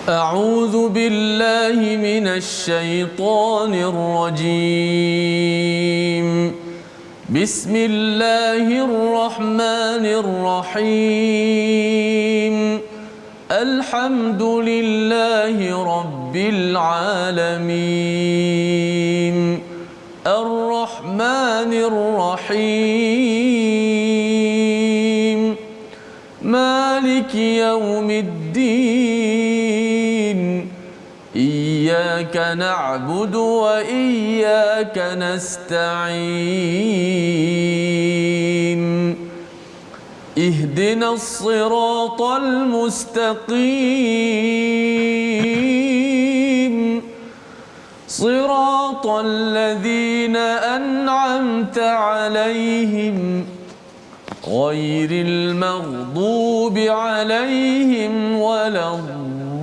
أعوذ بالله من الشيطان الرجيم. بسم الله الرحمن الرحيم. الحمد لله رب العالمين. الرحمن الرحيم. مالك يوم الدين. إياك نعبد وإياك نستعين. اهدنا الصراط المستقيم. صراط الذين أنعمت عليهم غير المغضوب عليهم ولا الضالين.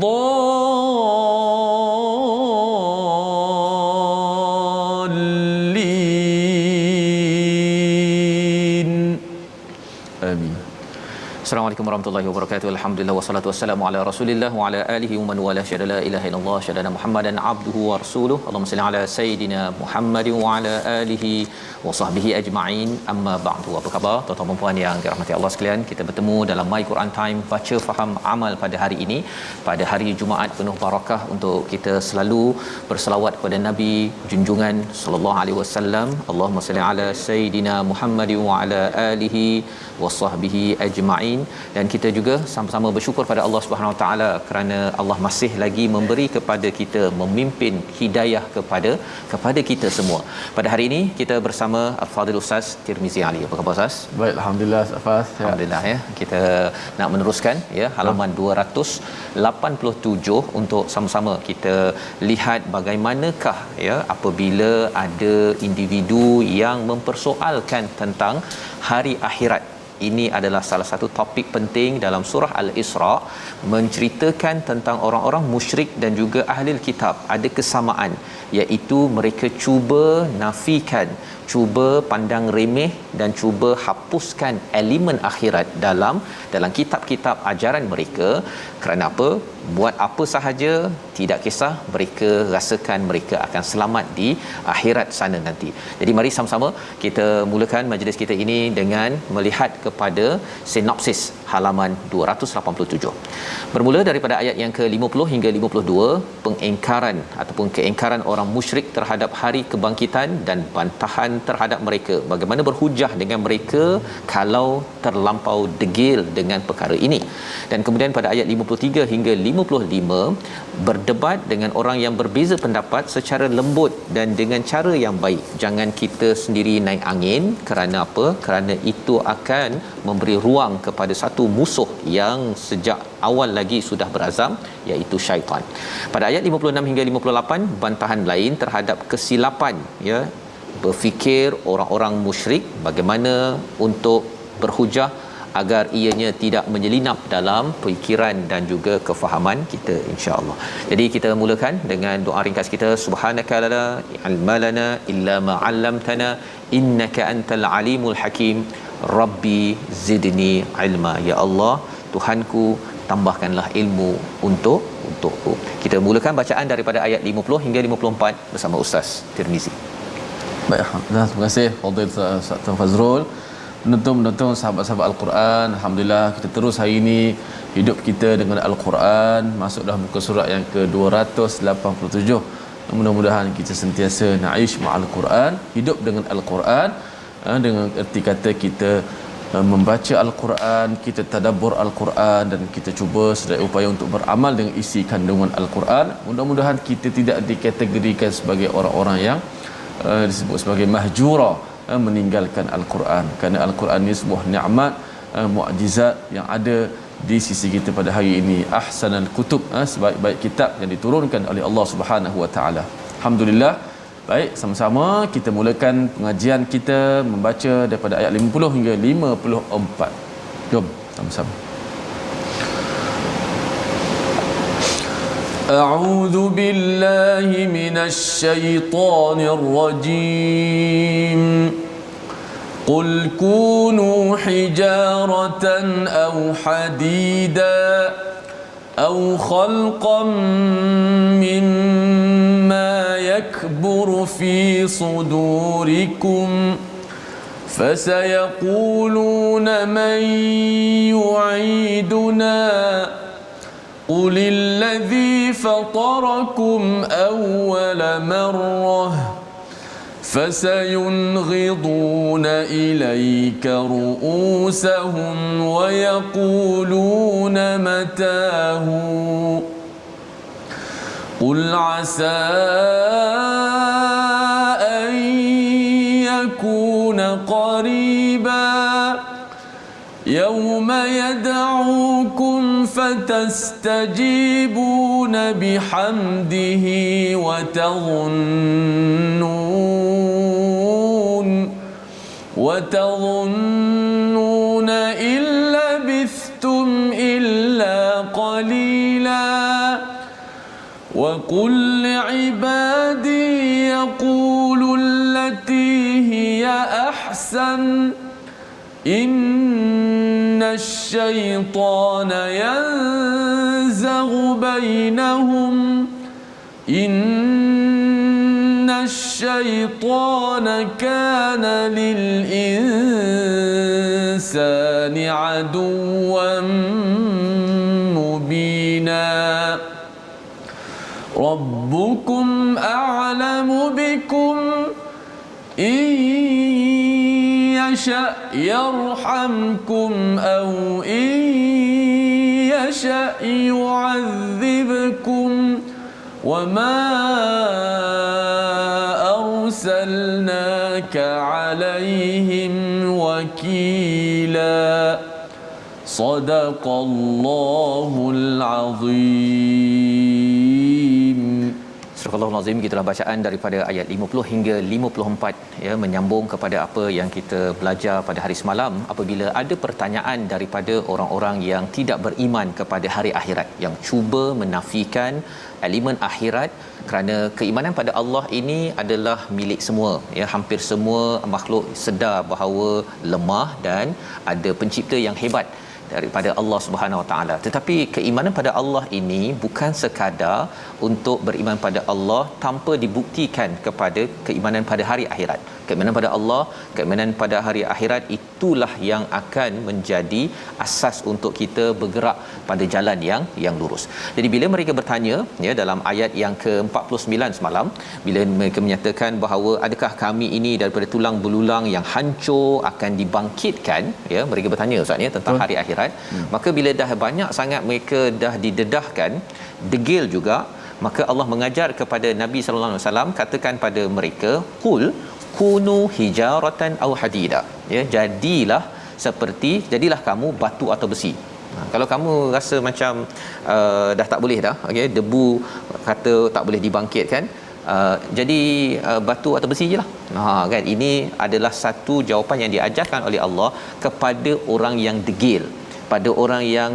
آمين. Assalamualaikum warahmatullahi wabarakatuh. Alhamdulillah wassalatu wassalamu ala Rasulillah wa ala alihi wa man wala syada la ilaha illallah syadana Muhammadan abduhu wa rasuluhu. Allahumma salli ala sayidina Muhammad wa ala alihi wa sahbihi ajma'in. Amma ba'du. Apa khabar tuan-tuan dan puan yang dirahmati Allah sekalian? Kita bertemu dalam My Quran Time baca faham amal pada hari ini, pada hari Jumaat penuh barakah untuk kita selalu berselawat kepada Nabi junjungan sallallahu alaihi wasallam. Allahumma salli ala sayidina Muhammad wa ala alihi wa sahbihi ajma'in. Dan kita juga sama-sama bersyukur pada Allah Subhanahu Wa Taala kerana Allah masih lagi memberi kepada kita, memimpin hidayah kepada kita semua. Pada hari ini kita bersama Al-Fadhil Ustaz Tirmizi Ali. Apa khabar Ustaz? Baik, alhamdulillah Ustaz. Alhamdulillah ya. Kita nak meneruskan ya halaman 287 untuk sama-sama kita lihat bagaimanakah ya apabila ada individu yang mempersoalkan tentang hari akhirat. Ini adalah salah satu topik penting dalam surah Al-Isra, menceritakan tentang orang-orang musyrik dan juga ahli kitab. Ada kesamaan, iaitu mereka cuba nafikan, cuba pandang remeh dan cuba hapuskan elemen akhirat dalam kitab-kitab ajaran mereka. Kerana apa? Buat apa sahaja, tidak kisah, mereka rasakan mereka akan selamat di akhirat sana nanti. Jadi mari sama-sama kita mulakan majlis kita ini dengan melihat kepada sinopsis halaman 287. Bermula daripada ayat yang ke-50 hingga 52, pengingkaran ataupun keingkaran orang musyrik terhadap hari kebangkitan dan bantahan terhadap mereka. Bagaimana berhujah dengan mereka kalau terlampau degil dengan perkara ini. Dan kemudian pada ayat 53 hingga 55, berdebat dengan orang yang berbeza pendapat secara lembut dan dengan cara yang baik. Jangan kita sendiri naik angin. Kerana apa? Kerana itu akan memberi ruang kepada satu musuh yang sejak awal lagi sudah berazam, iaitu syaitan. Pada ayat 56 hingga 58, bantahan lain terhadap kesilapan ya berfikir orang-orang musyrik, bagaimana untuk berhujah agar ianya tidak menyelinap dalam fikiran dan juga kefahaman kita, insya-Allah. Jadi kita mulakan dengan doa ringkas kita. Subhanaka la ilma lana illa ma 'allamtana innaka antal alimul hakim. Rabbi zidni ilma. Ya Allah, Tuhanku, tambahkanlah ilmu untukku. Kita mulakan bacaan daripada ayat 50 hingga 54 bersama Ustaz Tirmizi. Baik, alhamdulillah. Terima kasih Fadil Ustaz Fazrul. Penonton sahabat-sahabat Al-Quran, alhamdulillah kita terus hari ini hidup kita dengan Al-Quran, masuk dah muka surat yang ke-287. Mudah-mudahan kita sentiasa na'ish ma'al Quran, hidup dengan Al-Quran, dengan erti kata kita membaca Al-Quran, kita tadabbur Al-Quran dan kita cuba sedaya upaya untuk beramal dengan isi kandungan Al-Quran. Mudah-mudahan kita tidak dikategorikan sebagai orang-orang yang disebut sebagai mahjura, meninggalkan Al-Quran, kerana Al-Quran ini sebuah nikmat, mukjizat yang ada di sisi kita pada hari ini. Ahsanal kutub, sebaik-baik kitab yang diturunkan oleh Allah Subhanahu wa taala. Alhamdulillah. Baik, sama-sama kita mulakan pengajian kita membaca daripada ayat 50 hingga 54. Jom sama-sama. A'udzu billahi minasy syaithanir rajim. Qul kunu hijaratan aw hadida أو خلقا مما يكبر في صدوركم فسيقولون من يعيدنا قل الذي فطركم أول مرة فسينغضون إليك رؤوسهم ويقولون متاه قل عسى أن يكون قريبا يوم يدعوكم فتستجيبون بحمده وتظنون إن لبثتم إلا قليلا وقل لعبادي يقولوا التي هي أحسن إن الشيطان ينزغ بينهم إن الشيطان كان للإنسان عدوا مبينا ربكم أعلم بكم إن يشأ يرحمكم أو إن يشأ يعذبكم وما أرسلناك عليهم وكيلا صدق الله العظيم. Surah Al-Azim, gitulah bacaan daripada ayat 50 hingga 54 ya, menyambung kepada apa yang kita belajar pada hari semalam apabila ada pertanyaan daripada orang-orang yang tidak beriman kepada hari akhirat, yang cuba menafikan elemen akhirat, kerana keimanan pada Allah ini adalah milik semua ya, hampir semua makhluk sedar bahawa lemah dan ada pencipta yang hebat daripada Allah Subhanahu Wa Taala. Tetapi keimanan pada Allah ini bukan sekadar untuk beriman pada Allah tanpa dibuktikan kepada keimanan pada hari akhirat. Keimanan pada Allah, keimanan pada hari akhirat, itulah yang akan menjadi asas untuk kita bergerak pada jalan yang lurus. Jadi bila mereka bertanya ya dalam ayat yang ke-49 semalam, bila mereka menyatakan bahawa adakah kami ini daripada tulang belulang yang hancur akan dibangkitkan, ya, mereka bertanya Ustaz ya tentang hari akhirat. Maka bila dah banyak sangat mereka dah didedahkan, degil juga, maka Allah mengajar kepada Nabi sallallahu alaihi wasallam, katakan pada mereka, qul kunu hijaratan aw hadida, ya, jadilah kamu batu atau besi. Kalau kamu rasa macam dah tak boleh dah, okey, debu kata tak boleh dibangkitkan, jadi batu atau besi jelah. Kan, ini adalah satu jawapan yang diajarkan oleh Allah kepada orang yang degil, pada orang yang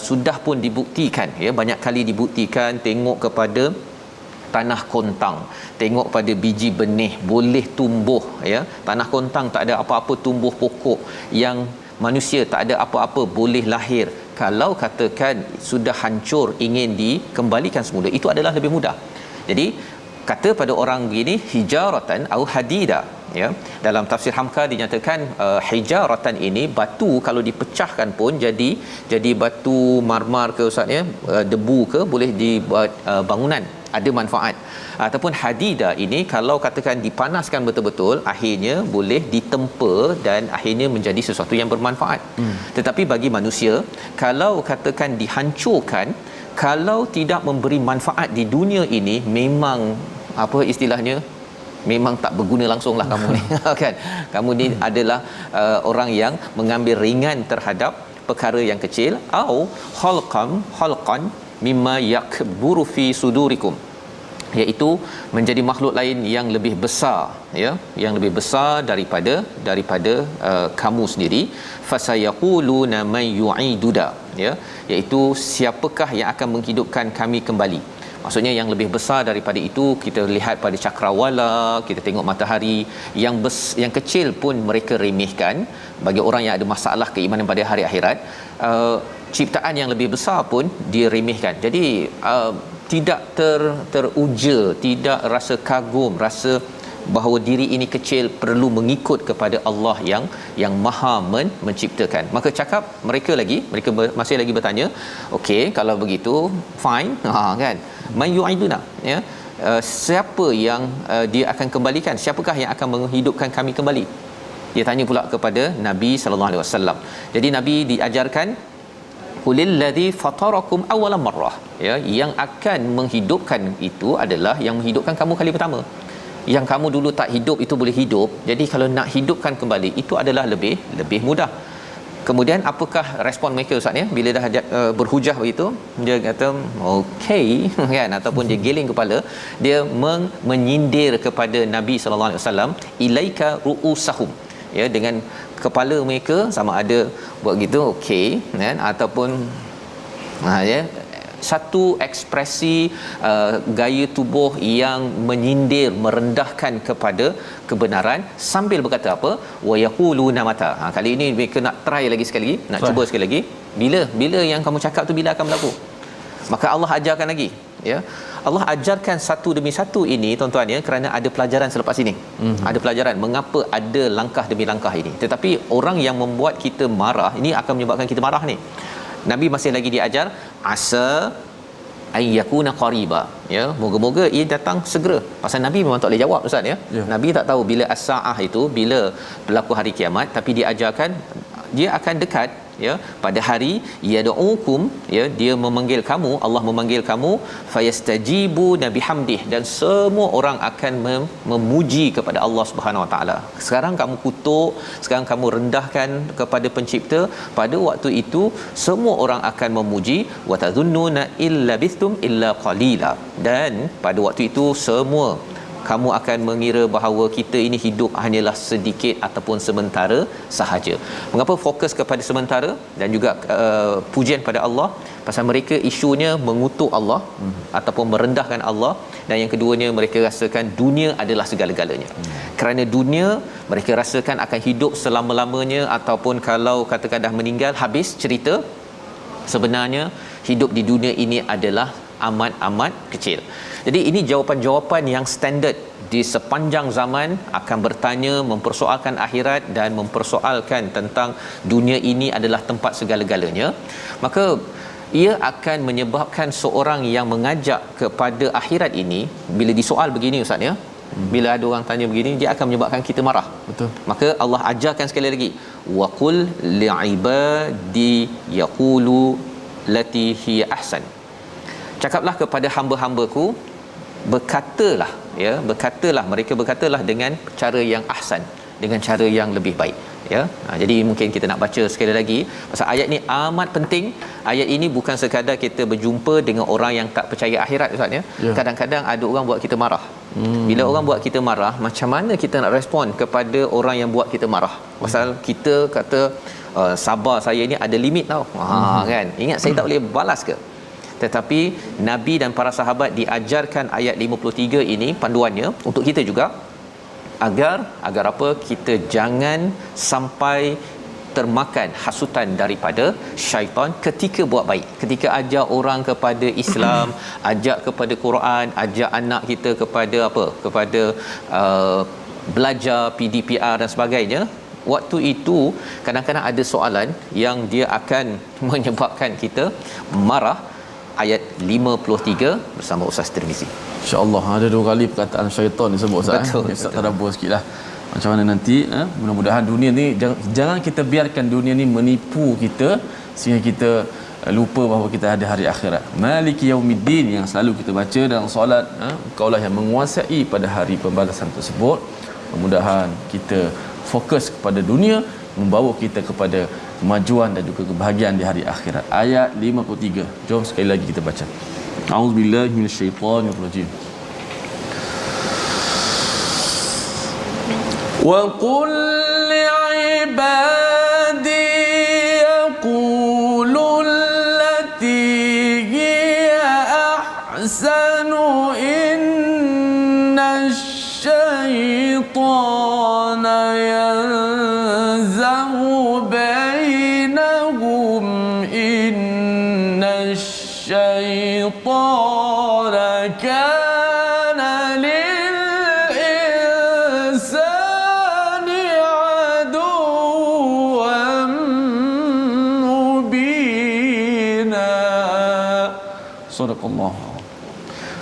sudah pun dibuktikan, ya, banyak kali dibuktikan, tengok kepada tanah kontang, tengok pada biji benih boleh tumbuh, ya, tanah kontang tak ada apa-apa tumbuh pokok, yang manusia tak ada apa-apa boleh lahir. Kalau katakan sudah hancur ingin dikembalikan semula, itu adalah lebih mudah. Jadi kata pada orang begini hijaratan au hadida, ya, dalam tafsir Hamka dinyatakan hijaratan ini batu kalau dipecahkan pun jadi batu marmar ke Ustaz ya, debu ke, boleh dibuat bangunan, ada manfaat. Ataupun hadida ini kalau katakan dipanaskan betul-betul, akhirnya boleh ditempa dan akhirnya menjadi sesuatu yang bermanfaat. Tetapi bagi manusia, kalau katakan dihancurkan, kalau tidak memberi manfaat di dunia ini, memang apa istilahnya, memang tak berguna langsung lah kamu ni. Kan, kamu ni adalah orang yang mengambil ringan terhadap perkara yang kecil. Au khalqan mimma yakburu fi sudurikum, iaitu menjadi makhluk lain yang lebih besar, ya, yang lebih besar daripada kamu sendiri. Fasayaquluna may yu'iduda, ya, iaitu siapakah yang akan menghidupkan kami kembali. Maksudnya yang lebih besar daripada itu, kita lihat pada cakrawala, kita tengok matahari, yang kecil pun mereka remehkan. Bagi orang yang ada masalah keimanan pada hari akhirat, ciptaan yang lebih besar pun dia remehkan. Jadi tidak teruja, tidak rasa kagum, rasa bahawa diri ini kecil, perlu mengikut kepada Allah yang Maha menciptakan. Maka cakap mereka masih lagi bertanya, okey, kalau begitu fine, kan, man yu'iduna, ya, siapa yang dia akan kembalikan, siapakah yang akan menghidupkan kami kembali? Dia tanya pula kepada Nabi sallallahu alaihi wasallam. Jadi Nabi diajarkan, qulil ladzi fatarakum awwala marrah, ya, yang akan menghidupkan itu adalah yang menghidupkan kamu kali pertama. Yang kamu dulu tak hidup itu boleh hidup. Jadi kalau nak hidupkan kembali itu adalah lebih mudah. Kemudian apakah respon mereka Ustaz ya bila dah berhujah begitu? Dia kata okey kan, ataupun dia giling kepala, dia menyindir kepada Nabi sallallahu alaihi wasallam, ilaika ruusahum, ya, dengan kepala mereka, sama ada buat gitu okey kan, ataupun ya, satu ekspresi gaya tubuh yang menyindir, merendahkan kepada kebenaran, sambil berkata apa, wa yaquluna mata. Kali ini mereka nak try lagi sekali, nak cuba sekali lagi, bila yang kamu cakap tu bila akan berlaku. Maka Allah ajarkan lagi, ya, Allah ajarkan satu demi satu ini tuan-tuan, ya, kerana ada pelajaran selepas ini. Ada pelajaran mengapa ada langkah demi langkah ini. Tetapi orang yang membuat kita marah ini akan menyebabkan kita marah ni. Nabi masih lagi diajar, asa ay yakuna qariba, ya, moga-moga ia datang segera. Pasal Nabi memang tak boleh jawab Ustaz, ya. Nabi tak tahu bila as-saah itu, bila berlaku hari kiamat, tapi diajarkan dia akan dekat, ya, pada hari yad'ukum, ya, dia memanggil kamu, Allah memanggil kamu, fayastajibu bihamdih, dan semua orang akan memuji kepada Allah Subhanahu Wa Taala. Sekarang kamu kutuk, sekarang kamu rendahkan kepada pencipta, pada waktu itu semua orang akan memuji, wa tadhunnuna illa bistum illa qalila, dan pada waktu itu semua kamu akan mengira bahawa kita ini hidup hanyalah sedikit ataupun sementara sahaja. Mengapa fokus kepada sementara dan juga pujian pada Allah? Pasal mereka isunya mengutuk Allah ataupun merendahkan Allah, dan yang keduanya mereka rasakan dunia adalah segala-galanya. Kerana dunia mereka rasakan akan hidup selama-lamanya, ataupun kalau katakan dah meninggal habis cerita, sebenarnya hidup di dunia ini adalah amat-amat kecil. Jadi ini jawapan-jawapan yang standard di sepanjang zaman, akan bertanya, mempersoalkan akhirat dan mempersoalkan tentang dunia ini adalah tempat segala-galanya. Maka ia akan menyebabkan seorang yang mengajak kepada akhirat ini, bila disoal begini Ustaz, ya, bila ada orang tanya begini, dia akan menyebabkan kita marah. Betul. Maka Allah ajarkan sekali lagi, wa qul li'ibadi yaqulu lati hiya ahsan, cakaplah kepada hamba-hambaku, berkatalah, ya, mereka berkatalah dengan cara yang ahsan, dengan cara yang lebih baik, ya. Jadi mungkin kita nak baca sekali lagi pasal ayat ni amat penting. Ayat ini bukan sekadar kita berjumpa dengan orang yang tak percaya akhirat Ustaz, ya. Kadang-kadang ada orang buat kita marah. Bila orang buat kita marah, macam mana kita nak respon kepada orang yang buat kita marah? Pasal kita kata sabar saya ni ada limit tau. Kan, ingat saya tak boleh balas ke? Tetapi Nabi dan para sahabat diajarkan ayat 53 ini, panduannya untuk kita juga, agar apa, kita jangan sampai termakan hasutan daripada syaitan ketika buat baik, ketika ajak orang kepada Islam, ajak kepada Quran, ajak anak kita kepada apa, kepada belajar PDPR dan sebagainya. Waktu itu kadang-kadang ada soalan yang dia akan menyebabkan kita marah. Ayat 53 bersama Ustaz Tirmizi. InsyaAllah ada dua kali perkataan syaitan disebut Ustaz. Betul, Ustaz tadabbur sikitlah macam mana nanti, mudah-mudahan dunia ni jangan kita biarkan dunia ni menipu kita sehingga kita lupa bahawa kita ada hari akhirat. Maliki yaumiddin yang selalu kita baca dalam solat, Engkaulah yang menguasai pada hari pembalasan tersebut. Mudah-mudahan kita fokus kepada dunia, membawa kita kepada kemajuan dan juga kebahagiaan di hari akhirat. Ayat 53. Jom sekali lagi kita baca. A'udzubillahi minasyaitonirrajim. Wa qul li'ibadi yaqulu allati hiya ahsan Sadaqallah.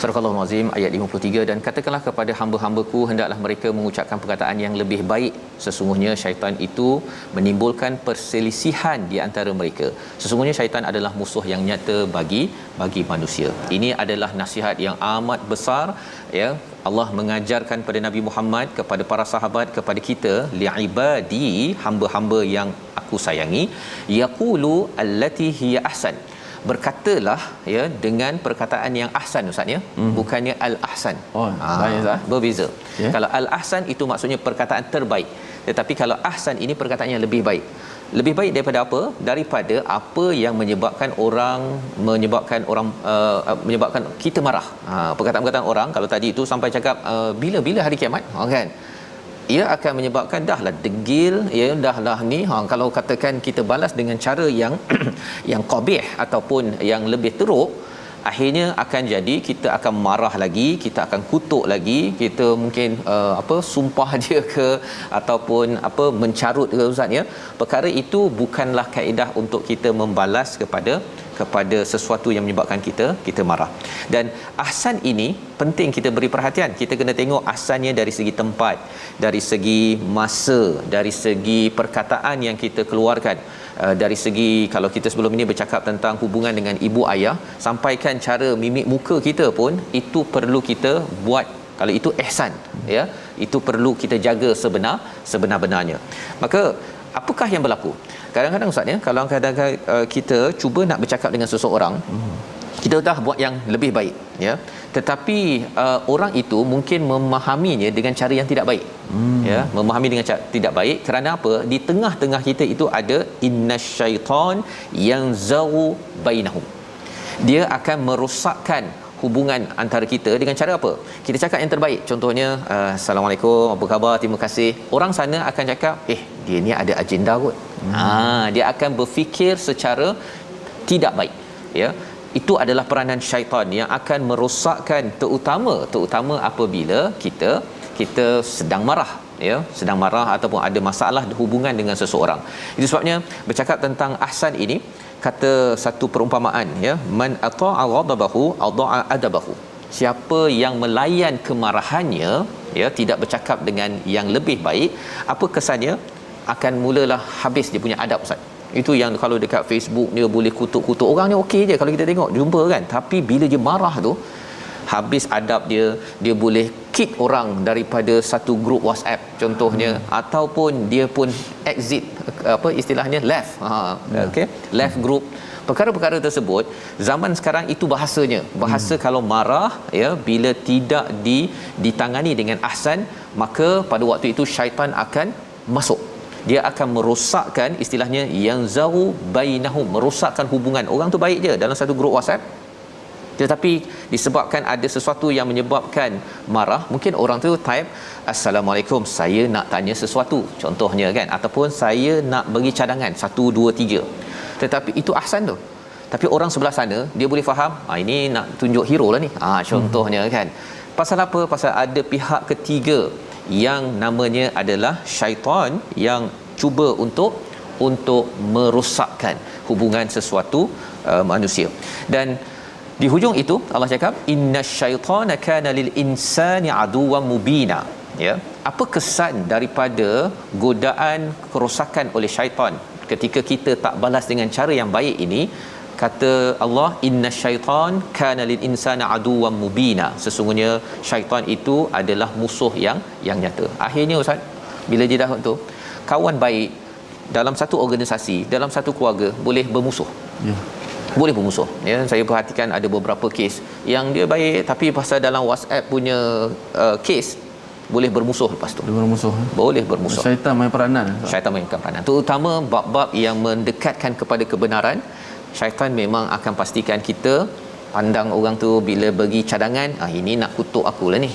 Surah Al-Azim ayat 53, dan katakanlah kepada hamba-hambaku hendaklah mereka mengucapkan perkataan yang lebih baik, sesungguhnya syaitan itu menimbulkan perselisihan di antara mereka. Sesungguhnya syaitan adalah musuh yang nyata bagi manusia. Ini adalah nasihat yang amat besar, ya. Allah mengajarkan pada Nabi Muhammad, kepada para sahabat, kepada kita, li'ibadi, hamba-hamba yang aku sayangi, yaqulu allati hiya ahsan, berkatalah, ya, dengan perkataan yang ahsan, ustaz, ya, bukannya al-ahsan. Lain Ustaz. Berbeza. Yeah. Kalau al-ahsan itu maksudnya perkataan terbaik, tetapi kalau ahsan ini perkataan yang lebih baik. Lebih baik daripada apa? Daripada apa yang menyebabkan kita marah. Perkataan-perkataan orang, kalau tadi itu sampai cakap bila hari kiamat, kan, ia akan menyebabkan dahlah degil, ya, dahlah ni, kalau katakan kita balas dengan cara yang yang qabih ataupun yang lebih teruk, akhirnya akan jadi kita akan marah lagi, kita akan kutuk lagi, kita mungkin sumpah dia ke, ataupun mencarut ke, ustaz, ya. Perkara itu bukanlah kaedah untuk kita membalas kepada sesuatu yang menyebabkan kita marah. Dan ahsan ini penting kita beri perhatian. Kita kena tengok ahsannya dari segi tempat, dari segi masa, dari segi perkataan yang kita keluarkan, dari segi, kalau kita sebelum ini bercakap tentang hubungan dengan ibu ayah, sampaikan cara mimik muka kita pun itu perlu kita buat. Kalau itu ihsan, ya, itu perlu kita jaga sebenar-benarnya. Maka apakah yang berlaku? Kadang-kadang, ustaz, ya, kalau kadang-kadang kita cuba nak bercakap dengan seseorang, kita dah buat yang lebih baik, ya, tetapi orang itu mungkin memahaminya dengan cara yang tidak baik, ya, memahami dengan cara tidak baik. Kerana apa? Di tengah-tengah kita itu ada innasyaitan yanzagu bainahum. Dia akan merosakkan hubungan antara kita dengan cara apa? Kita cakap yang terbaik. Contohnya, Assalamualaikum, apa khabar, terima kasih. Orang sana akan cakap, dia ni ada agenda kot. Dia akan berfikir secara tidak baik, ya. Itu adalah peranan syaitan yang akan merosakkan, terutama apabila kita sedang marah, ya, sedang marah ataupun ada masalah hubungan dengan seseorang. Itu sebabnya bercakap tentang ahsan ini, kata satu perumpamaan, ya, man ata'a ghadabahu ada'a adabahu. Siapa yang melayan kemarahannya, ya, tidak bercakap dengan yang lebih baik, apa kesannya? Akan mulalah habis dia punya adab, ustaz. Itu yang kalau dekat Facebook dia boleh kutuk-kutuk orangnya, okey je kalau kita tengok jumpa, kan, tapi bila dia marah tu habis adab dia boleh kick orang daripada satu grup WhatsApp contohnya, ataupun dia pun exit, istilahnya left, okey, left group. Perkara-perkara tersebut zaman sekarang itu bahasa kalau marah, ya, bila tidak ditangani dengan ahsan, maka pada waktu itu syaitan akan masuk. Dia akan merosakkan, istilahnya yang zau bainahum, merosakkan hubungan. Orang tu baik je dalam satu grup WhatsApp, tetapi disebabkan ada sesuatu yang menyebabkan marah, mungkin orang tu type, Assalamualaikum, saya nak tanya sesuatu, contohnya, kan, ataupun saya nak bagi cadangan 1 2 3. Tetapi itu ahsan tu, tapi orang sebelah sana dia boleh faham, ini nak tunjuk hero lah ni, contohnya, kan. Pasal apa? Pasal ada pihak ketiga yang namanya adalah syaitan yang cuba untuk merosakkan hubungan sesuatu manusia. Dan di hujung itu Allah cakap innasyaitana kana lil insani aduwwan mubina, ya. Apa kesan daripada godaan kerosakan oleh syaitan ketika kita tak balas dengan cara yang baik ini? Kata Allah, innasyaitan kana lil insani aduwwan mubina, sesungguhnya syaitan itu adalah musuh yang nyata. Akhirnya, ustaz, bila dia dah tu, kawan baik dalam satu organisasi, dalam satu keluarga boleh bermusuh, boleh bermusuh, ya. Saya perhatikan ada beberapa kes yang dia baik, tapi pasal dalam WhatsApp punya kes boleh bermusuh. Lepas tu boleh bermusuh. Syaitan main peranan, terutama bab-bab yang mendekatkan kepada kebenaran. Syaitan memang akan pastikan kita pandang orang tu, bila bagi cadangan, ini nak kutuk akulah ni,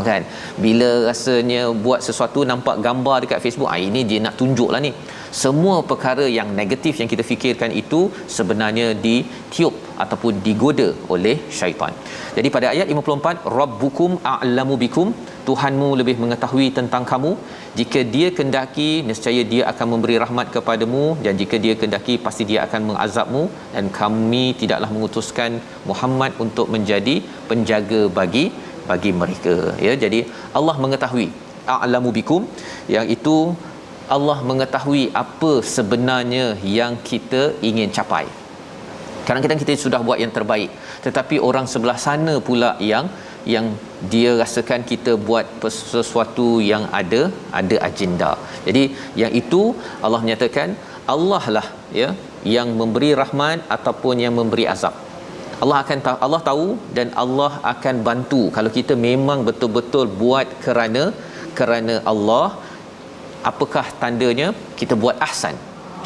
kan. Bila rasanya buat sesuatu nampak gambar dekat Facebook, ini dia nak tunjuklah ni. Semua perkara yang negatif yang kita fikirkan itu sebenarnya ditiup ataupun digoda oleh syaitan. Jadi pada ayat 54, rabbukum a'lamu bikum, Tuhanmu lebih mengetahui tentang kamu. Jika dia kendaki, nescaya dia akan memberi rahmat kepadamu, dan jika dia kendaki, pasti dia akan mengazabmu, dan kami tidaklah mengutuskan Muhammad untuk menjadi penjaga bagi mereka. Ya, jadi Allah mengetahui a'lamu bikum, yang itu Allah mengetahui apa sebenarnya yang kita ingin capai. Kadang-kadang kita sudah buat yang terbaik, tetapi orang sebelah sana pula yang dia rasakan kita buat sesuatu yang ada agenda. Jadi yang itu Allah menyatakan Allah lah, ya, yang memberi rahmat ataupun yang memberi azab. Allah tahu, dan Allah akan bantu kalau kita memang betul-betul buat kerana Allah. Apakah tandanya? Kita buat ahsan,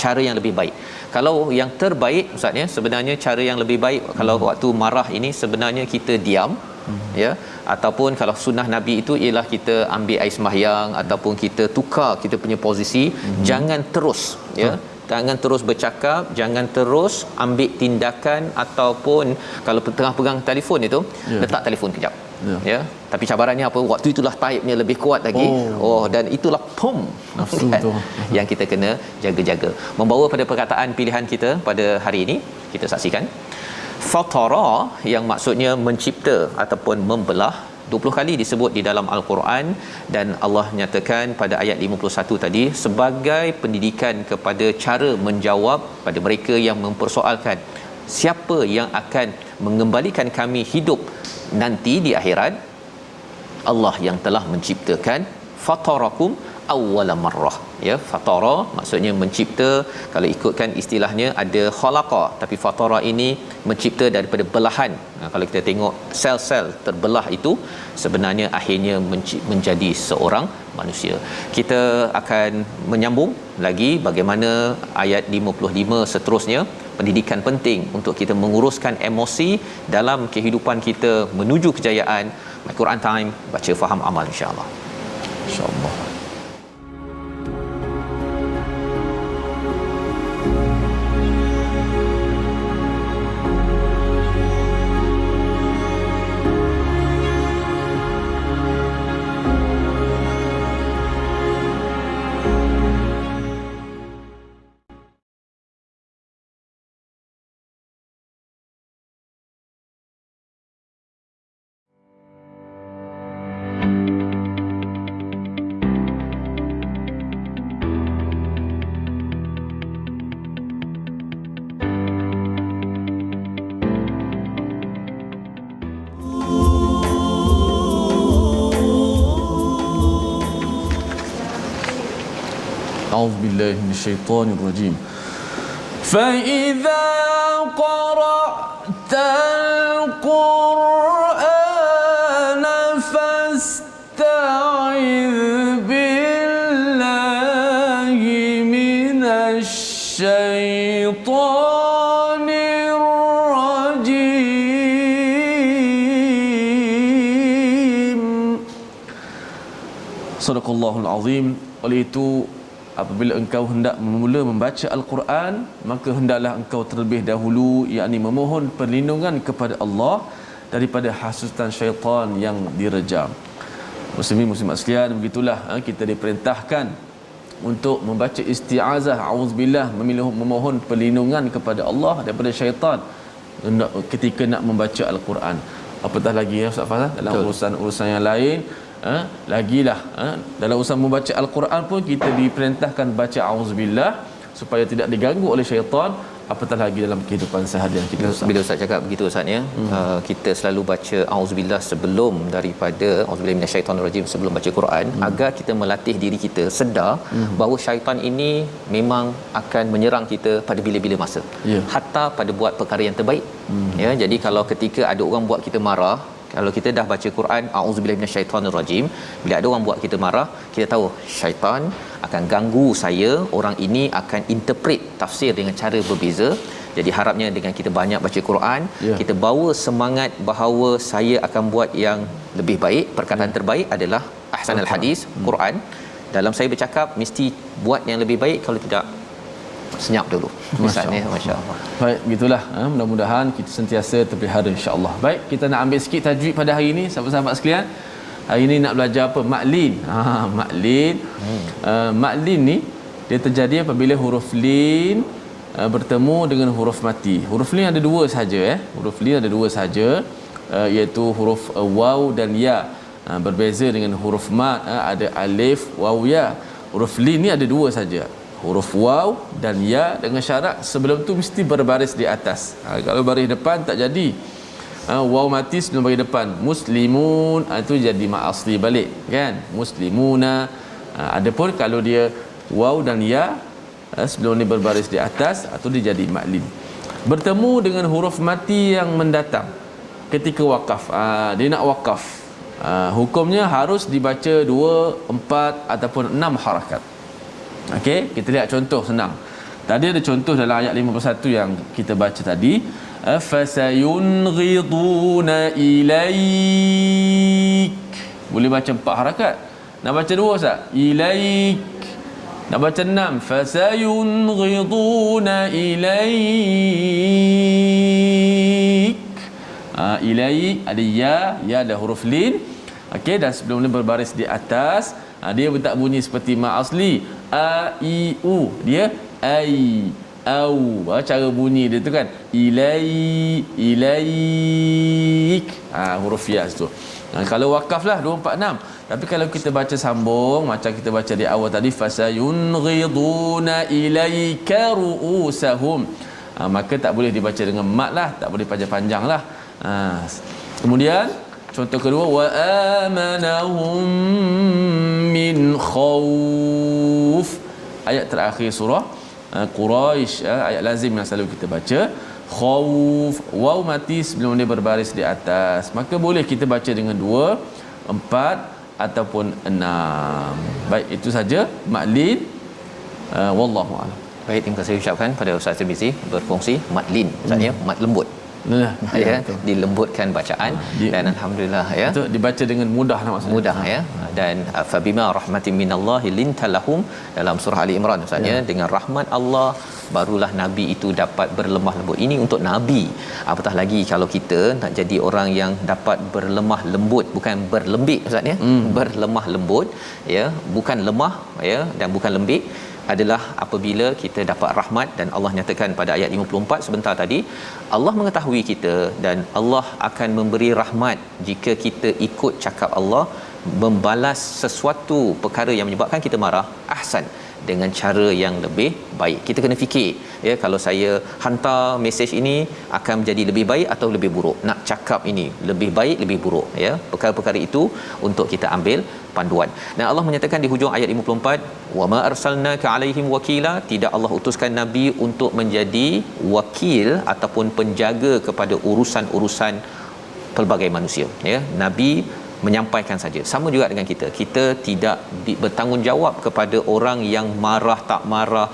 cara yang lebih baik. Kalau yang terbaik ustaz, ya, sebenarnya cara yang lebih baik kalau waktu marah ini sebenarnya kita diam, ya, ataupun kalau sunnah Nabi itu ialah kita ambil air sembahyang ataupun kita tukar kita punya posisi. Jangan terus, ya, jangan terus bercakap, jangan terus ambil tindakan, ataupun kalau tengah pegang telefon itu, letak telefon kejap. Ya, tapi cabarannya apa? Waktu itulah taibnya lebih kuat lagi. Dan itulah nafsu tu yang kita kena jaga-jaga. Membawa pada perkataan pilihan kita pada hari ini, kita saksikan fatara, yang maksudnya mencipta ataupun membelah, 20 kali disebut di dalam Al-Quran, dan Allah nyatakan pada ayat 51 tadi sebagai pendidikan kepada cara menjawab pada mereka yang mempersoalkan siapa yang akan mengembalikan kami hidup nanti di akhirat. Allah yang telah menciptakan, fatarakum awwala marrah, ya. Fatara maksudnya mencipta. Kalau ikutkan istilahnya ada khalaqa, tapi fatara ini mencipta daripada belahan. Kalau kita tengok sel-sel terbelah itu sebenarnya akhirnya menjadi seorang manusia. Kita akan menyambung lagi bagaimana ayat 55 seterusnya. Pendidikan penting untuk kita menguruskan emosi dalam kehidupan kita menuju kejayaan. My Quran Time, baca faham amal, insya-Allah. Insya-Allah. أعوذ بالله من الشيطان الرجيم فإذا قرأت القرآن فاستعذ بالله من الشيطان الرجيم. Sadaqallahul Azim. Oleh itu, apabila engkau hendak memula membaca Al-Quran, maka hendaklah engkau terlebih dahulu yakni memohon perlindungan kepada Allah daripada hasutan syaitan yang direjam. Muslimin muslimat sekalian, begitulah kita diperintahkan untuk membaca isti'azah, auzubillah, memohon perlindungan kepada Allah daripada syaitan ketika nak membaca Al-Quran. Apatah lagi, ya Ustaz Fazal, dalam urusan-urusan yang lain, lagilah dalam urusan membaca Al-Quran pun kita diperintahkan baca auzubillah supaya tidak diganggu oleh syaitan, apatah lagi dalam kehidupan seharian kita. Bila Ustaz cakap begitu Ustaz, ya, kita selalu baca auzubillah sebelum daripada auzubillahi minasyaitonirrajim, sebelum baca Quran, agar kita melatih diri kita sedar bahawa syaitan ini memang akan menyerang kita pada bila-bila masa, hatta pada buat perkara yang terbaik. Ya, jadi kalau ketika ada orang buat kita marah, kalau kita dah baca Quran auzubillahi minasyaitonirrajim, bila ada orang buat kita marah, kita tahu syaitan akan ganggu saya, orang ini akan interpret tafsir dengan cara berbeza. Jadi harapnya dengan kita banyak baca Quran, kita bawa semangat bahawa saya akan buat yang lebih baik. Perkataan terbaik adalah ahsanul hadis, Quran. dalam saya bercakap mesti buat yang lebih baik, kalau tidak senyap dulu misalnya. Masya-Allah. Baik, gitulah. Mudah-mudahan kita sentiasa terpelihara insya-Allah. Baik, kita nak ambil sikit tajwid pada hari ini sahabat-sahabat sekalian. Hari ini nak belajar apa? Maklin. Maklin. Maklin ni dia terjadi apabila huruf lin bertemu dengan huruf mati. Huruf lin ada dua saja Huruf lin ada dua saja, iaitu huruf waw dan ya. Berbeza dengan huruf mat, ada alif, waw, ya. Huruf lin ni ada dua saja, huruf waw dan ya, dengan syarat sebelum tu mesti berbaris di atas. Kalau baris depan tak jadi. Waw mati sebelum baris depan. Muslimun itu jadi mat asli balik kan. Muslimuna. Adapun kalau dia waw dan ya sebelum ni berbaris di atas, atau dia jadi maklin. Bertemu dengan huruf mati yang mendatang ketika wakaf. Dia nak wakaf. Hukumnya harus dibaca 2, 4 ataupun 6 harakat. Okey, kita lihat contoh senang. Tadi ada contoh dalam ayat 51 yang kita baca tadi. Fasayunghiduna ilaik. Boleh baca 4 harakat. Nak baca 2 Ustaz? Ilaik. Nak baca 6. Fasayunghiduna ilaik. Ilaik ada ya, ya ada huruf lin. Okey, dan sebelum ni berbaris di atas. Dia tak bunyi seperti ma asli a i u, dia ai au. Cara bunyi dia tu kan ilaik, huruf ya tu. Kalau wakaf lah 2 4 6. Tapi kalau kita baca sambung macam kita baca di awal tadi, fasayunghiduna ilaika ruusahum, maka tak boleh dibaca dengan mat lah, tak boleh panjang-panjang lah. Kemudian contoh kedua, wa amanahum min khauf, ayat terakhir surah Quraisy, ayat lazim yang selalu kita baca. Khauf, waw mati sebelum dia berbaris di atas, maka boleh kita baca dengan 2, 4 ataupun 6. Baik, itu saja maklin. Wallahu a'lam. Baik, terima kasih ucapkan pada Ustaz Tirmizi berfungsi matlin, maksudnya mat lembut. Ya, dilembutkan bacaan dan alhamdulillah ya, betul, dibaca dengan mudah lah maksudnya. Mudah ya. Dan fabima rahmatin minallahi lintalahum dalam surah Ali Imran maksudnya dengan rahmat Allah barulah nabi itu dapat berlemah lembut. Ini untuk nabi. Apatah lagi kalau kita nak jadi orang yang dapat berlemah lembut, bukan berlembik maksudnya. Berlemah lembut ya, bukan lemah ya, dan bukan lembik, adalah apabila kita dapat rahmat. Dan Allah nyatakan pada ayat 54 sebentar tadi, Allah mengetahui kita dan Allah akan memberi rahmat jika kita ikut cakap Allah, membalas sesuatu perkara yang menyebabkan kita marah, ahsan, dengan cara yang lebih baik. Kita kena fikir ya, kalau saya hantar mesej ini akan menjadi lebih baik atau lebih buruk, nak cakap ini lebih baik lebih buruk ya, perkara-perkara itu untuk kita ambil panduan. Dan Allah menyatakan di hujung ayat 54, wama arsalnaka alaihim wakila, tidak Allah utuskan nabi untuk menjadi wakil ataupun penjaga kepada urusan-urusan pelbagai manusia ya. Nabi menyampaikan saja. Sama juga dengan kita. Kita tidak bertanggungjawab kepada orang yang marah tak marah,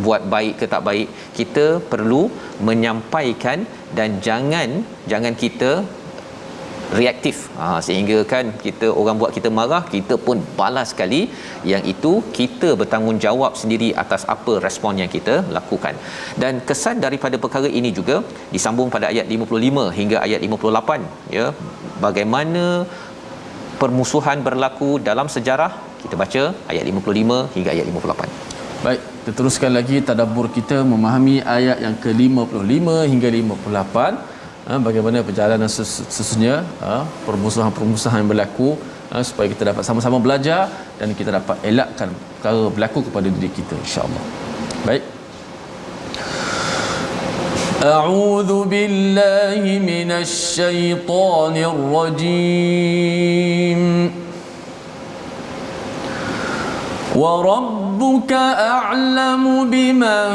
buat baik ke tak baik. Kita perlu menyampaikan dan jangan kita reaktif sehingga kan kita, orang buat kita marah, kita pun balas sekali. Yang itu kita bertanggungjawab sendiri atas apa respon yang kita lakukan. Dan kesan daripada perkara ini juga disambung pada ayat 55 hingga ayat 58 ya, bagaimana permusuhan berlaku dalam sejarah. Kita baca ayat 55 hingga ayat 58. Baik, kita teruskan lagi tadabbur kita memahami ayat yang ke-55 hingga 58. Bagaimana perjalanan sesungguhnya permusuhan-permusuhan yang berlaku, supaya kita dapat sama-sama belajar dan kita dapat elakkan perkara berlaku kepada diri kita, insya-Allah. Baik. A'udzu billahi minasy syaithanir rajim. وَرَبُّكَ أَعْلَمُ بِمَنْ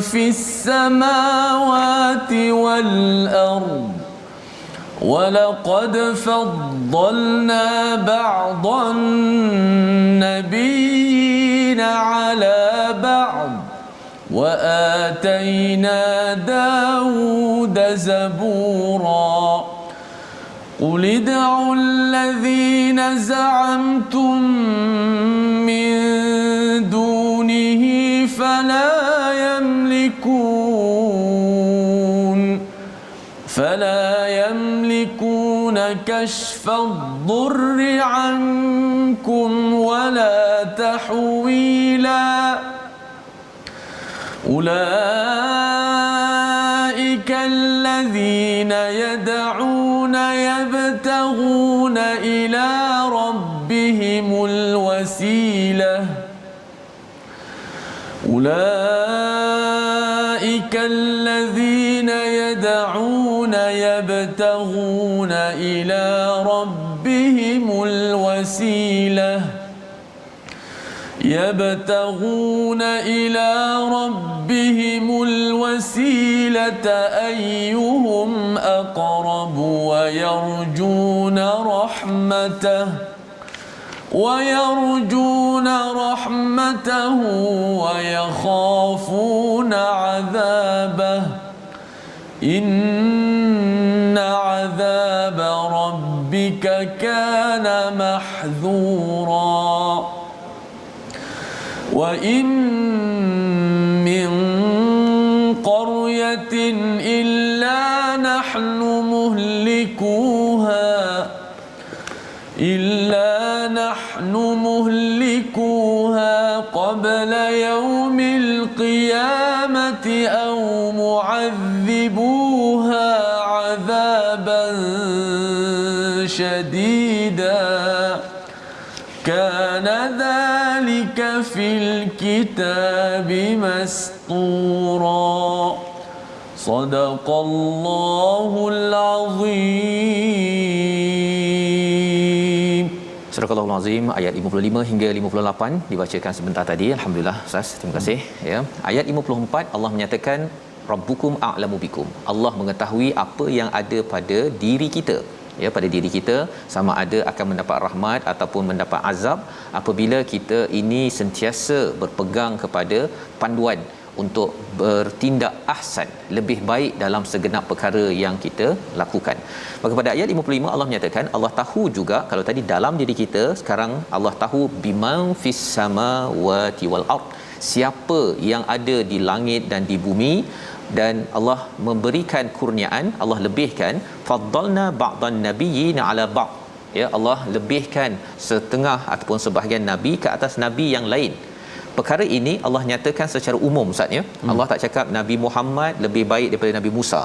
فِي السَّمَاوَاتِ وَالْأَرْضِ وَلَقَدْ فَضَّلْنَا بَعْضَ النَّبِيِّينَ عَلَى بَعْضٍ وَآتَيْنَا دَاوُودَ زَبُورًا قل ادعوا الذين زعمتم من دونه فلا يملكون كشف الضر عنكم ولا تحويلا أولئك الذين يدعون يبتغون إلى ربهم الوسيلة أولئك الذين يدعون يبتغون إلى ربهم الوسيلة أيهم أقرب ويرجون رحمته ويخافون عذابه إن عذاب ربك كان محذورا وإن من قرية إلا نحن مهلكوها قبل يوم القيامة أو معذبوها عذابا شديدا كان ذلك في الكتاب مسطورا صدق الله العظيم. Surah Al-Azim ayat 55 hingga 58 dibacakan sebentar tadi. Alhamdulillah Ustaz, terima kasih ya. Ayat 54 Allah menyatakan Rabbukum a'lamu bikum. Allah mengetahui apa yang ada pada diri kita. Ya, pada diri kita sama ada akan mendapat rahmat ataupun mendapat azab apabila kita ini sentiasa berpegang kepada panduan untuk bertindak ahsan, lebih baik dalam segenap perkara yang kita lakukan. Maka pada ayat 55 Allah menyatakan Allah tahu juga, kalau tadi dalam diri kita, sekarang Allah tahu biman fis samawati wal ard, siapa yang ada di langit dan di bumi. Dan Allah memberikan kurniaan, Allah lebihkan faddalna ba'dan nabiyyin ala ba'd, ya, Allah lebihkan setengah ataupun sebahagian nabi ke atas nabi yang lain. Perkara ini Allah nyatakan secara umum Ustaz ya. Allah tak cakap Nabi Muhammad lebih baik daripada Nabi Musa.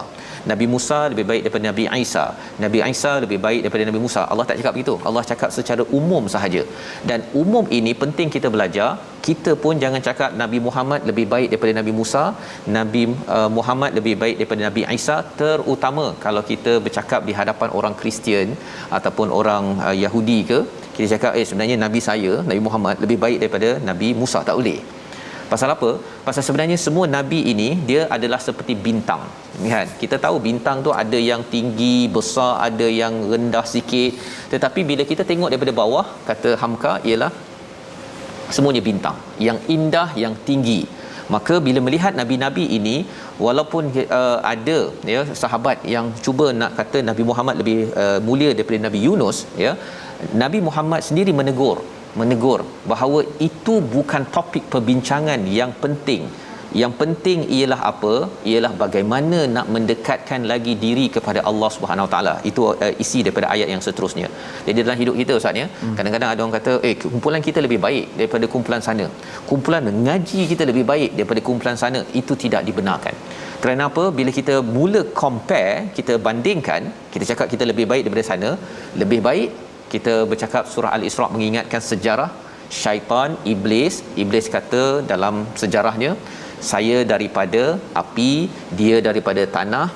Nabi Musa lebih baik daripada Nabi Isa. Nabi Isa lebih baik daripada Nabi Musa. Allah tak cakap begitu. Allah cakap secara umum sahaja. Dan umum ini penting kita belajar. Kita pun jangan cakap Nabi Muhammad lebih baik daripada Nabi Musa, Nabi Muhammad lebih baik daripada Nabi Isa, terutama kalau kita bercakap di hadapan orang Kristian ataupun orang Yahudi ke, kita cakap sebenarnya Nabi saya, Nabi Muhammad lebih baik daripada Nabi Musa. Tak boleh. Pasal apa? Pasal sebenarnya semua nabi ini dia adalah seperti bintang. Lihat, kita tahu bintang tu ada yang tinggi, besar, ada yang rendah sikit. Tetapi bila kita tengok daripada bawah, kata Hamka, ialah semuanya bintang yang indah, yang tinggi. Maka bila melihat nabi-nabi ini, walaupun ada ya sahabat yang cuba nak kata Nabi Muhammad lebih mulia daripada Nabi Yunus, ya, Nabi Muhammad sendiri menegur bahawa itu bukan topik perbincangan yang penting. Yang penting ialah apa? Ialah bagaimana nak mendekatkan lagi diri kepada Allah Subhanahu Wa Taala. Itu isi daripada ayat yang seterusnya. Jadi dalam hidup kita Ustaz ya, kadang-kadang ada orang kata, kumpulan kita lebih baik daripada kumpulan sana. Kumpulan ngaji kita lebih baik daripada kumpulan sana. Itu tidak dibenarkan. Kerana apa? Bila kita mula compare, kita bandingkan, kita cakap kita lebih baik daripada sana, lebih baik kita bercakap surah Al-Isra' mengingatkan sejarah syaitan, iblis kata dalam sejarahnya, saya daripada api, dia daripada tanah.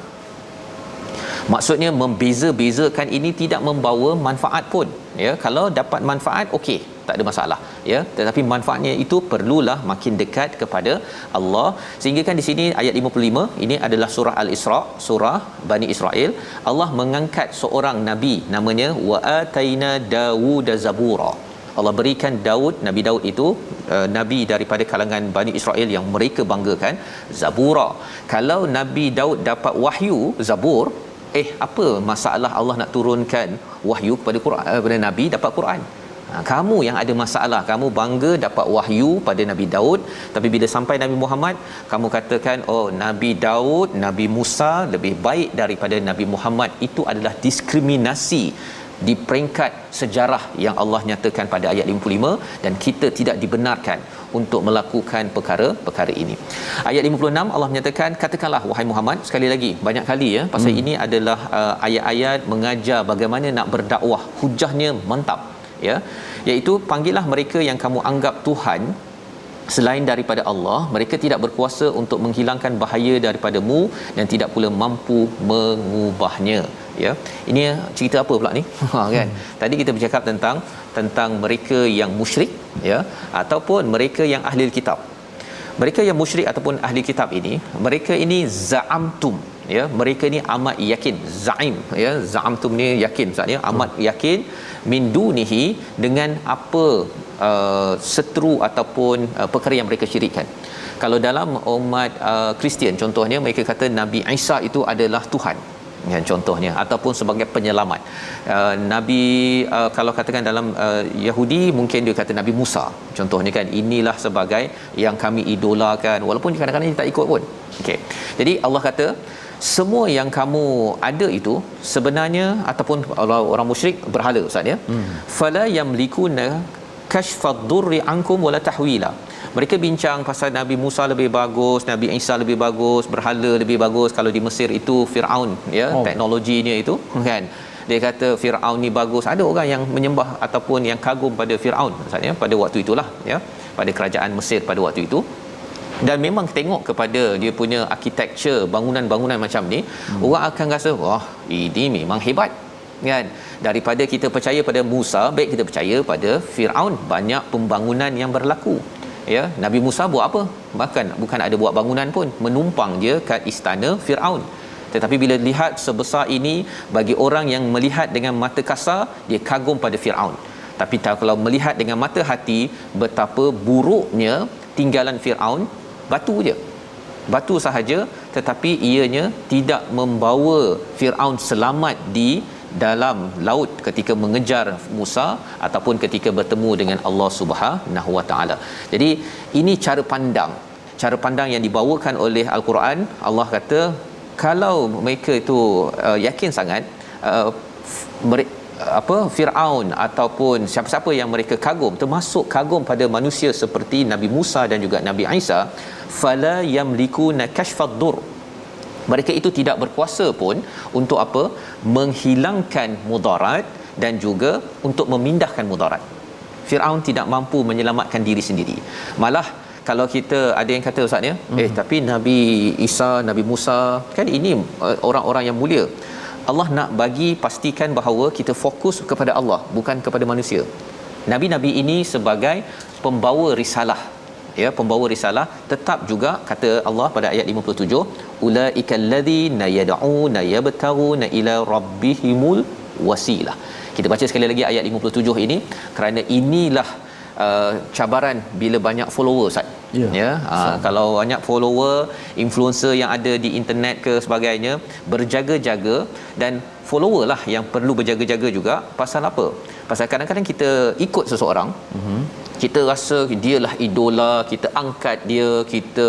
Maksudnya membeza-bezakan ini tidak membawa manfaat pun, ya. Kalau dapat manfaat okey, tak ada masalah, ya, tetapi manfaatnya itu perlulah makin dekat kepada Allah. Sehingga kan di sini ayat 55 ini adalah surah Al-Isra', surah Bani Israel. Allah mengangkat seorang nabi namanya wa ataina Dawud zabura. Allah berikan Daud, Nabi Daud itu nabi daripada kalangan Bani Israel yang mereka banggakan, zabura. Kalau Nabi Daud dapat wahyu zabur, apa masalah Allah nak turunkan wahyu kepada Quran, kepada Nabi dapat Quran? Kamu yang ada masalah, kamu bangga dapat wahyu pada Nabi Daud, tapi bila sampai Nabi Muhammad kamu katakan oh Nabi Daud, Nabi Musa lebih baik daripada Nabi Muhammad. Itu adalah diskriminasi di peringkat sejarah yang Allah nyatakan pada ayat 55, dan kita tidak dibenarkan untuk melakukan perkara-perkara ini. Ayat 56 Allah menyatakan, katakanlah wahai Muhammad, sekali lagi banyak kali ya, pasal ini adalah ayat-ayat mengajar bagaimana nak berdakwah, hujahnya mantap ya, iaitu panggillah mereka yang kamu anggap Tuhan selain daripada Allah, mereka tidak berkuasa untuk menghilangkan bahaya daripadamu dan tidak pula mampu mengubahnya. Ya, ini cerita apa pula ni? Kan tadi kita bercakap tentang mereka yang musyrik ya, ataupun mereka yang ahli kitab. Mereka yang musyrik ataupun ahli kitab ini, mereka ini za'amtum ya, mereka ni amat yakin, za'im ya, za'amtum ni yakin, maksudnya amat yakin min dunihi, dengan apa seteru ataupun perkara yang mereka syirikkan. Kalau dalam umat Kristian contohnya, mereka kata Nabi Isa itu adalah Tuhan ya, contohnya, ataupun sebagai penyelamat. Nabi kalau katakan dalam Yahudi mungkin dia kata Nabi Musa contohnya kan, inilah sebagai yang kami idolakan, walaupun kadang-kadang dia tak ikut pun. Okey, jadi Allah kata semua yang kamu ada itu sebenarnya, ataupun orang musyrik berhala ustaz ya, fala yamlikuna kashfad durri ankum wala tahwila. Mereka bincang pasal Nabi Musa lebih bagus, Nabi Isa lebih bagus, berhala lebih bagus. Kalau di Mesir itu Firaun ya, teknologinya itu kan, dia kata Firaun ni bagus. Ada orang yang menyembah ataupun yang kagum pada Firaun maksudnya pada waktu itulah ya, pada kerajaan Mesir pada waktu itu. Dan memang tengok kepada dia punya architecture, bangunan-bangunan macam ni, orang akan rasa wah ini memang hebat kan. Daripada kita percaya pada Musa, baik kita percaya pada Firaun, banyak pembangunan yang berlaku ya. Nabi Musa buat apa? Bukan ada buat bangunan pun, menumpang je kat istana Firaun. Tetapi bila lihat sebesar ini, bagi orang yang melihat dengan mata kasar, dia kagum pada Firaun. Tapi kalau melihat dengan mata hati, betapa buruknya tinggalan Firaun, batu sahaja, tetapi ianya tidak membawa Firaun selamat di dalam laut ketika mengejar Musa ataupun ketika bertemu dengan Allah Subhanahu Wa Taala. Jadi ini cara pandang yang dibawakan oleh Al-Quran. Allah kata kalau mereka itu yakin sangat, Firaun ataupun siapa-siapa yang mereka kagum, termasuk kagum pada manusia seperti Nabi Musa dan juga Nabi Isa, fala yamlikuna kashfad dur, mereka itu tidak berkuasa pun untuk apa? Menghilangkan mudarat dan juga untuk memindahkan mudarat. Firaun tidak mampu menyelamatkan diri sendiri. Malah kalau kita ada yang kata ustaz ya, tapi Nabi Isa, Nabi Musa kan ini orang-orang yang mulia. Allah nak bagi pastikan bahawa kita fokus kepada Allah, bukan kepada manusia. Nabi-nabi ini sebagai pembawa risalah ya, pembawa risalah. Tetap juga kata Allah pada ayat 57, ulaikal ladzina yad'una yabtaguna ila rabbihimul wasilah. Kita baca sekali lagi ayat 57 ini, kerana inilah cabaran bila banyak follower Ustaz. Kalau banyak follower, influencer yang ada di internet ke sebagainya, berjaga-jaga, dan follower lah yang perlu berjaga-jaga juga. Pasal apa? Pasal kadang-kadang kita ikut seseorang, kita rasa dialah idola, kita angkat dia, kita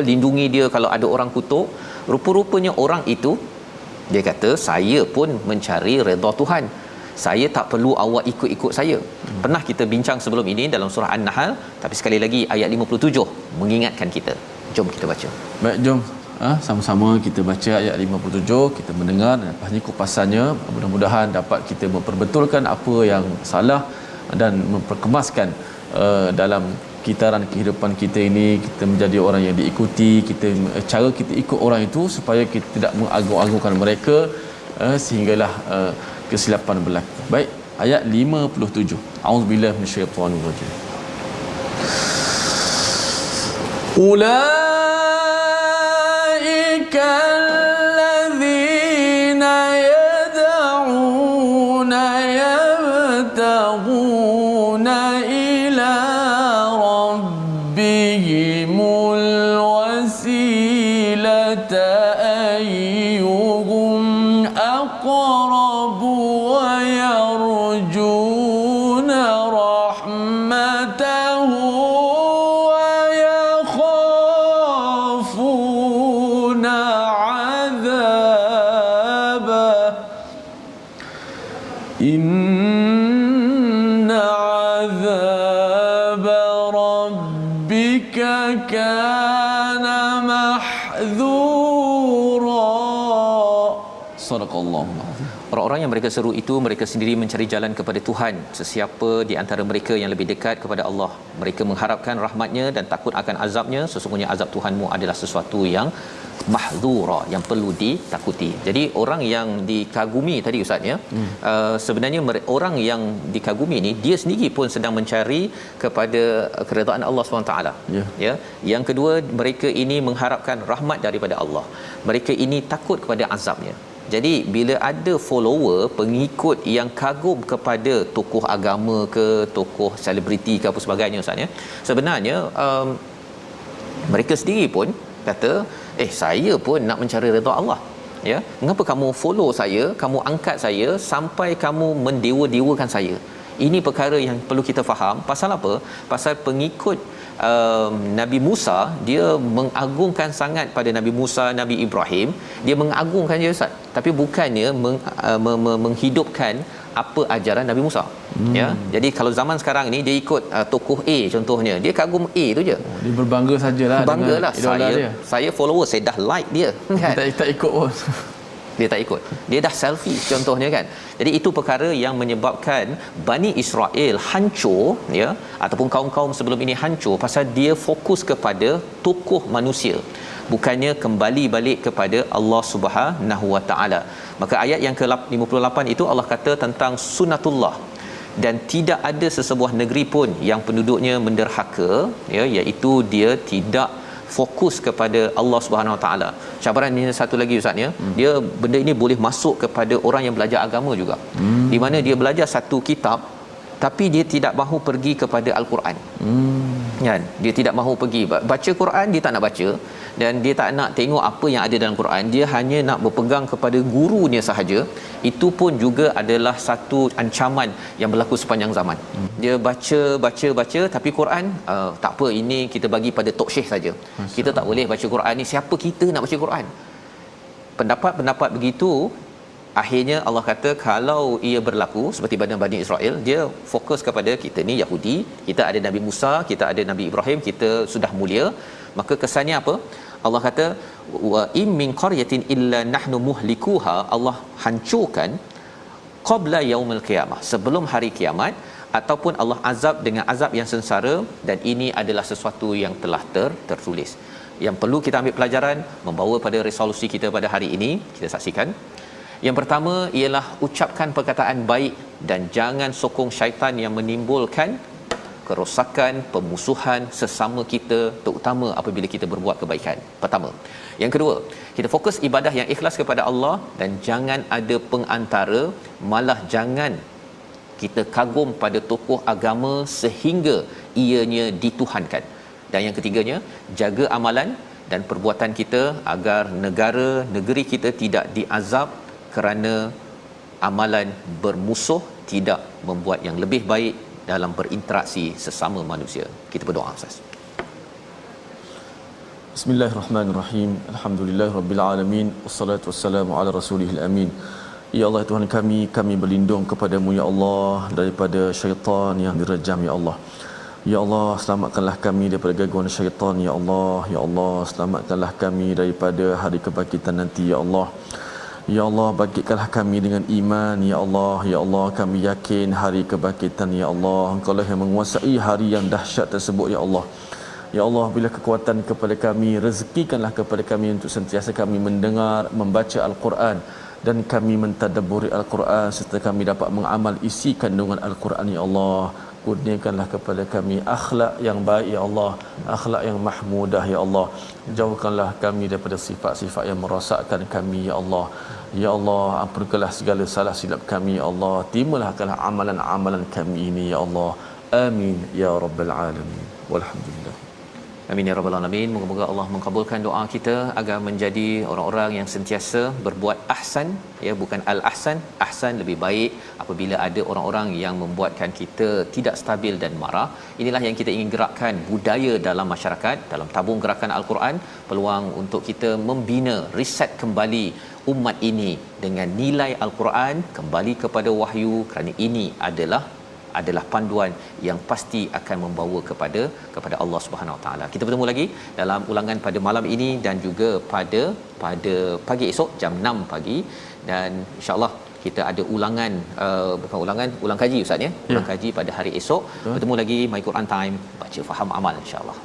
lindungi dia kalau ada orang kutuk. Rupa-rupanya orang itu dia kata saya pun mencari redha Tuhan, saya tak perlu awak ikut-ikut saya. Pernah kita bincang sebelum ini dalam surah An-Nahl, tapi sekali lagi ayat 57 mengingatkan kita. Jom kita baca. Baik, jom sama-sama kita baca ayat 57, kita mendengar dan lepas ni kupasannya. Mudah-mudahan dapat kita memperbetulkan apa yang salah dan memperkemaskan dalam kitaran kehidupan kita ini, kita menjadi orang yang diikuti, cara kita ikut orang itu supaya kita tidak mengagung-agungkan mereka sehinggalah kesilapan berlaku. Baik, ayat 57. Auzubillahi minasyaitanirrajim. Ulaika allazina yad'una yabtaghuna ila rabbihimul wasilata ayyuhum inna azaba rabbika kana mahdzura. Sadaqallahu. Orang-orang yang mereka seru itu mereka sendiri mencari jalan kepada Tuhan. Sesiapa di antara mereka yang lebih dekat kepada Allah, mereka mengharapkan rahmat-Nya dan takut akan azab-Nya. Sesungguhnya azab Tuhanmu adalah sesuatu yang mahdzura, yang perlu ditakuti. Jadi orang yang dikagumi tadi ustaz ya, sebenarnya orang yang dikagumi ni dia sendiri pun sedang mencari kepada keredaan Allah SWT. Ya. Yang kedua, mereka ini mengharapkan rahmat daripada Allah. Mereka ini takut kepada azabnya. Jadi bila ada follower, pengikut yang kagum kepada tokoh agama ke, tokoh selebriti ke apa sebagainya ustaz ya, sebenarnya mereka sendiri pun kata, saya pun nak mencari redha Allah. Ya, mengapa kamu follow saya, kamu angkat saya sampai kamu mendewa-dewakan saya? Ini perkara yang perlu kita faham. Pasal apa? Pasal pengikut Nabi Musa, dia mengagungkan sangat pada Nabi Musa, Nabi Ibrahim. Dia mengagungkan dia ustaz, tapi bukannya menghidupkan apa ajaran Nabi Musa. Ya, jadi kalau zaman sekarang ni dia ikut tokoh A contohnya, dia kagum A tu je. Dia berbangga sajalah, banggalah saya follower, saya dah like dia kan. Tak ikut pun. Dia tak ikut, dia dah selfie contohnya kan. Jadi itu perkara yang menyebabkan Bani Israel hancur ya, ataupun kaum-kaum sebelum ini hancur pasal dia fokus kepada tokoh manusia, bukannya kembali balik kepada Allah Subhanahu Wa Taala. Maka ayat yang ke-58 itu Allah kata tentang sunnatullah, dan tidak ada sesebuah negeri pun yang penduduknya menderhaka ya, iaitu dia tidak fokus kepada Allah Subhanahu Wa Taala. Cabaran ini satu lagi ustaz ya. Dia benda ini boleh masuk kepada orang yang belajar agama juga. Di mana dia belajar satu kitab tapi dia tidak mahu pergi kepada Al-Quran. Kan? Dia tidak mahu pergi baca Quran, dia tak nak baca, dan dia tak nak tengok apa yang ada dalam Quran. Dia hanya nak berpegang kepada gurunya sahaja. Itu pun juga adalah satu ancaman yang berlaku sepanjang zaman. Dia baca tapi Quran tak apa, ini kita bagi pada tok syekh saja. Kita tak boleh baca Quran ni, siapa kita nak baca Quran? Pendapat begitu, akhirnya Allah kata kalau ia berlaku seperti Bani Israel, dia fokus kepada kita ni Yahudi, kita ada Nabi Musa, kita ada Nabi Ibrahim, kita sudah mulia. Maka kesannya apa? Allah kata wa in min qaryatin illa nahnu muhlikuha, Allah hancurkan qabla yaumil qiyamah, sebelum hari kiamat, ataupun Allah azab dengan azab yang sengsara. Dan ini adalah sesuatu yang telah tertulis. Yang perlu kita ambil pelajaran, membawa pada resolusi kita pada hari ini, kita saksikan. Yang pertama ialah ucapkan perkataan baik dan jangan sokong syaitan yang menimbulkan kerosakan, pemusuhan sesama kita, terutama apabila kita berbuat kebaikan. Pertama. Yang kedua, kita fokus ibadah yang ikhlas kepada Allah dan jangan ada pengantara, malah jangan kita kagum pada tokoh agama sehingga ianya dituhankan. Dan yang ketiganya, jaga amalan dan perbuatan kita agar negeri kita tidak diazab kerana amalan bermusuh, tidak membuat yang lebih baik dalam berinteraksi sesama manusia. Kita berdoa ustaz. Bismillahirrahmanirrahim. Alhamdulillahirabbil alamin, wassalatu wassalamu ala rasulihil amin. Ya Allah Tuhan kami berlindung kepadamu ya Allah daripada syaitan yang direjam ya Allah. Ya Allah, selamatkanlah kami daripada gangguan syaitan ya Allah. Ya Allah, selamatkanlah kami daripada hari kebangkitan nanti ya Allah. Ya Allah, bangkitkanlah kami dengan iman ya Allah. Ya Allah, kami yakin hari kebangkitan ya Allah, Engkau lah yang menguasai hari yang dahsyat tersebut ya Allah. Ya Allah, bila kekuatan kepada kami, rezekikanlah kepada kami untuk sentiasa kami mendengar, membaca Al-Quran dan kami mentadabburi Al-Quran serta kami dapat mengamal isi kandungan Al-Quran ya Allah. Kurniakanlah kepada kami akhlak yang baik ya Allah, akhlak yang mahmudah ya Allah. Jauhkanlah kami daripada sifat-sifat yang merosakkan kami ya Allah. Ya Allah, ampunkanlah segala salah silap kami ya Allah. Timbulkanlah amalan-amalan kami ini ya Allah. Amin ya rabbal alamin. Walhamdulillah. Amin ya rabbal alamin. Moga-moga Allah mengabulkan doa kita agar menjadi orang-orang yang sentiasa berbuat ahsan, ya, bukan al-ahsan. Ahsan lebih baik apabila ada orang-orang yang membuatkan kita tidak stabil dan marah. Inilah yang kita ingin gerakkan, budaya dalam masyarakat. Dalam tabung gerakan Al-Quran, peluang untuk kita membina, reset kembali umat ini dengan nilai Al-Quran, kembali kepada wahyu, kerana ini adalah panduan yang pasti akan membawa kepada Allah Subhanahu Wa Taala. Kita bertemu lagi dalam ulangan pada malam ini dan juga pada pagi esok jam 6 pagi, dan insya-Allah kita ada ulangan ulang kaji ustaz ya. Ulang kaji pada hari esok. Bertemu lagi My Quran Time, baca faham amal insya-Allah.